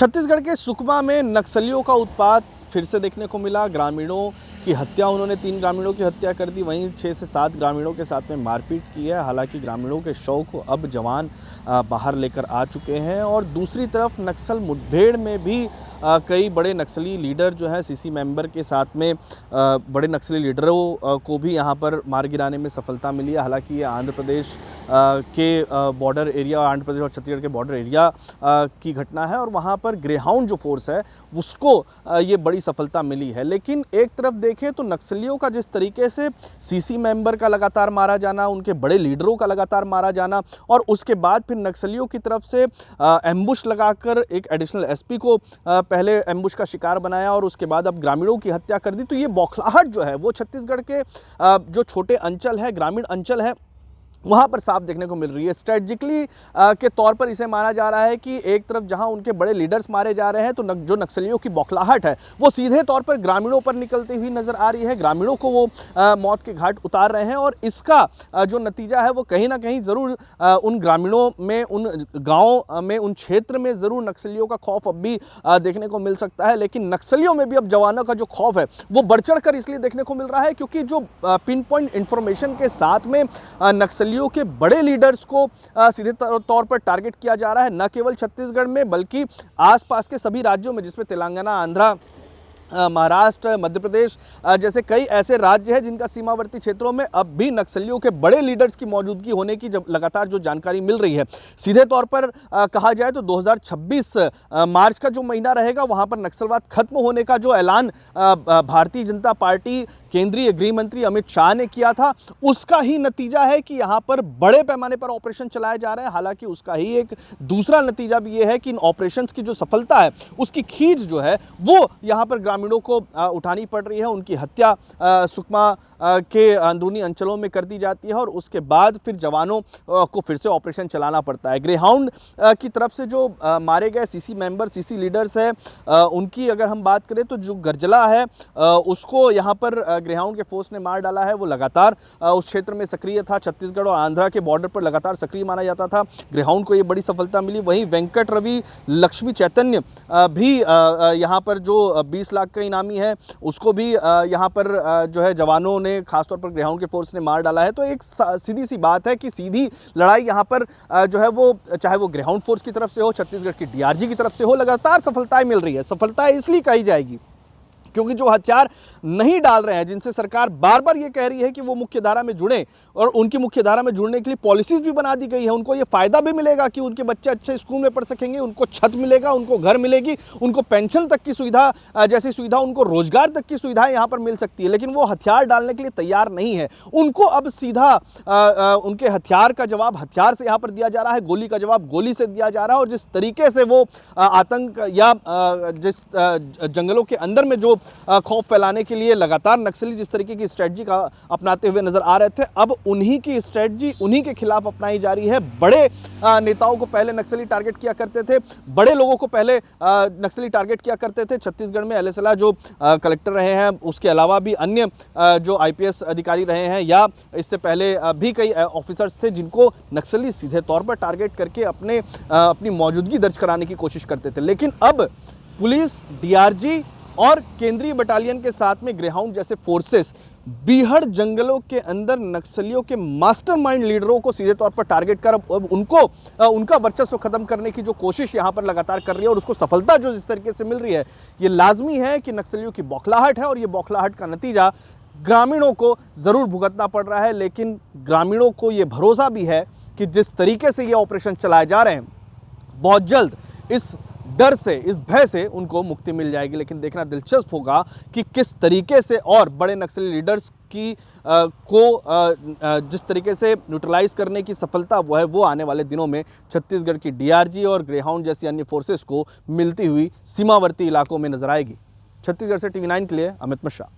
छत्तीसगढ़ के सुकमा में नक्सलियों का उत्पात फिर से देखने को मिला। ग्रामीणों की हत्या, उन्होंने 3 ग्रामीणों की हत्या कर दी, वहीं 6 से 7 ग्रामीणों के साथ में मारपीट की है। हालांकि ग्रामीणों के शव को अब जवान बाहर लेकर आ चुके हैं और दूसरी तरफ नक्सल मुठभेड़ में भी कई बड़े नक्सली लीडर जो हैं सीसी मेंबर के साथ में बड़े नक्सली लीडरों को भी यहां पर मार गिराने में सफलता मिली है। हालांकि ये आंध्र प्रदेश के बॉर्डर एरिया, आंध्र प्रदेश और छत्तीसगढ़ के बॉर्डर एरिया की घटना है और वहां पर ग्रेहाउंड जो फोर्स है उसको ये बड़ी सफलता मिली है। लेकिन एक तरफ देखें तो नक्सलियों का जिस तरीके से सीसी मेंबर का लगातार मारा जाना, उनके बड़े लीडरों का लगातार मारा जाना और उसके बाद फिर नक्सलियों की तरफ से एम्बुश लगाकर एक एडिशनल एसपी को पहले एम्बुश का शिकार बनाया और उसके बाद अब ग्रामीणों की हत्या कर दी, तो ये बौखलाहट जो है वो छत्तीसगढ़ के जो छोटे अंचल है, ग्रामीण अंचल है, वहाँ पर साफ देखने को मिल रही है। स्ट्रेटजिकली के तौर पर इसे माना जा रहा है कि एक तरफ जहाँ उनके बड़े लीडर्स मारे जा रहे हैं तो जो नक्सलियों की बौखलाहट है वो सीधे तौर पर ग्रामीणों पर निकलती हुई नज़र आ रही है। ग्रामीणों को वो मौत के घाट उतार रहे हैं और इसका जो नतीजा है वो कहीं ना कहीं ज़रूर उन ग्रामीणों में, उन गाँव में, उन क्षेत्र में ज़रूर नक्सलियों का खौफ अब भी देखने को मिल सकता है। लेकिन नक्सलियों में भी अब जवानों का जो खौफ है वो बढ़ चढ़ कर इसलिए देखने को मिल रहा है क्योंकि जो पिन पॉइंट इन्फॉर्मेशन के साथ में नक्सलियों के बड़े लीडर्स को सीधे तौर पर टारगेट किया जा रहा है, न केवल छत्तीसगढ़ में बल्कि आसपास के सभी राज्यों में, जिसमें तेलंगाना, आंध्रा, महाराष्ट्र, मध्य प्रदेश जैसे कई ऐसे राज्य हैं जिनका सीमावर्ती क्षेत्रों में अब भी नक्सलियों के बड़े लीडर्स की मौजूदगी होने की जब लगातार जो जानकारी मिल रही है। सीधे तौर पर कहा जाए तो 2026 मार्च का जो महीना रहेगा वहां पर नक्सलवाद खत्म होने का जो ऐलान भारतीय जनता पार्टी केंद्रीय गृह मंत्री अमित शाह ने किया था, उसका ही नतीजा है कि यहाँ पर बड़े पैमाने पर ऑपरेशन चलाए जा रहे हैं। हालांकि उसका ही एक दूसरा नतीजा भी ये है कि इन ऑपरेशंस की जो सफलता है उसकी खींच जो है वो यहाँ पर ग्रामीणों को उठानी पड़ रही है। उनकी हत्या सुकमा के अंदरूनी अंचलों में कर दी जाती है और उसके बाद फिर जवानों को फिर से ऑपरेशन चलाना पड़ता है। ग्रेहाउंड की तरफ से जो मारे गए सीसी मेंबर, सीसी लीडर्स है, उनकी अगर हम बात करें तो जो गर्जला है उसको यहाँ पर ग्रेहाउंड के फोर्स ने मार डाला है। वो लगातार उस क्षेत्र में सक्रिय था, छत्तीसगढ़ और आंध्रा के बॉर्डर पर लगातार सक्रिय माना जाता था। ग्रेहाउंड को ये बड़ी सफलता मिली। वहीं वेंकट रवि लक्ष्मी चैतन्य भी यहाँ पर जो 20 लाख का इनामी है उसको भी यहाँ पर जो है जवानों ने, खासतौर पर ग्रेहाउंड के फोर्स ने मार डाला है। तो एक सीधी सी बात है कि सीधी लड़ाई यहाँ पर जो है वो, चाहे वो ग्रेहाउंड फोर्स की तरफ से हो, छत्तीसगढ़ की डीआरजी की तरफ से हो, लगातार सफलताएं मिल रही है। सफलताएं इसलिए कही जाएगी क्योंकि जो हथियार नहीं डाल रहे हैं, जिनसे सरकार बार बार ये कह रही है कि वो मुख्य धारा में जुड़े और उनकी मुख्य धारा में जुड़ने के लिए पॉलिसीज भी बना दी गई है, उनको ये फायदा भी मिलेगा कि उनके बच्चे अच्छे स्कूल में पढ़ सकेंगे, उनको छत मिलेगा, उनको घर मिलेगी, उनको पेंशन तक की सुविधा जैसी सुविधा, उनको रोजगार तक की सुविधाएं यहाँ पर मिल सकती है। लेकिन वो हथियार डालने के लिए तैयार नहीं है। उनको अब सीधा उनके हथियार का जवाब हथियार से यहाँ पर दिया जा रहा है, गोली का जवाब गोली से दिया जा रहा है। और जिस तरीके से वो आतंक या जिस जंगलों के अंदर में जो खौफ फैलाने के लिए लगातार नक्सली जिस तरीके की स्ट्रेटजी का अपनाते हुए नजर आ रहे थे, अब उन्हीं की स्ट्रेटजी उन्हीं के खिलाफ अपनाई जा रही है। बड़े नेताओं को पहले नक्सली टारगेट किया करते थे, बड़े लोगों को पहले नक्सली टारगेट किया करते थे। छत्तीसगढ़ में एलएसएला जो कलेक्टर रहे हैं, उसके अलावा भी अन्य जो आईपीएस अधिकारी रहे हैं या इससे पहले भी कई ऑफिसर्स थे जिनको नक्सली सीधे तौर पर टारगेट करके अपनी मौजूदगी दर्ज कराने की कोशिश करते थे। लेकिन अब पुलिस, डीआरजी और केंद्रीय बटालियन के साथ में ग्रेहाउंड जैसे फोर्सेस बीहड़ जंगलों के अंदर नक्सलियों के मास्टरमाइंड लीडरों को सीधे तौर पर टारगेट कर अब उनका वर्चस्व खत्म करने की जो कोशिश यहां पर लगातार कर रही है और उसको सफलता जो जिस तरीके से मिल रही है, ये लाजमी है कि नक्सलियों की बौखलाहट है और ये बौखलाहट का नतीजा ग्रामीणों को ज़रूर भुगतना पड़ रहा है। लेकिन ग्रामीणों को ये भरोसा भी है कि जिस तरीके से ये ऑपरेशन चलाए जा रहे हैं, बहुत जल्द इस डर से, इस भय से उनको मुक्ति मिल जाएगी। लेकिन देखना दिलचस्प होगा कि किस तरीके से और बड़े नक्सली लीडर्स की जिस तरीके से न्यूट्रलाइज करने की सफलता वो आने वाले दिनों में छत्तीसगढ़ की डीआरजी और ग्रेहाउंड जैसी अन्य फोर्सेस को मिलती हुई सीमावर्ती इलाकों में नजर आएगी। छत्तीसगढ़ से TV9 के लिए अमित मिश्रा।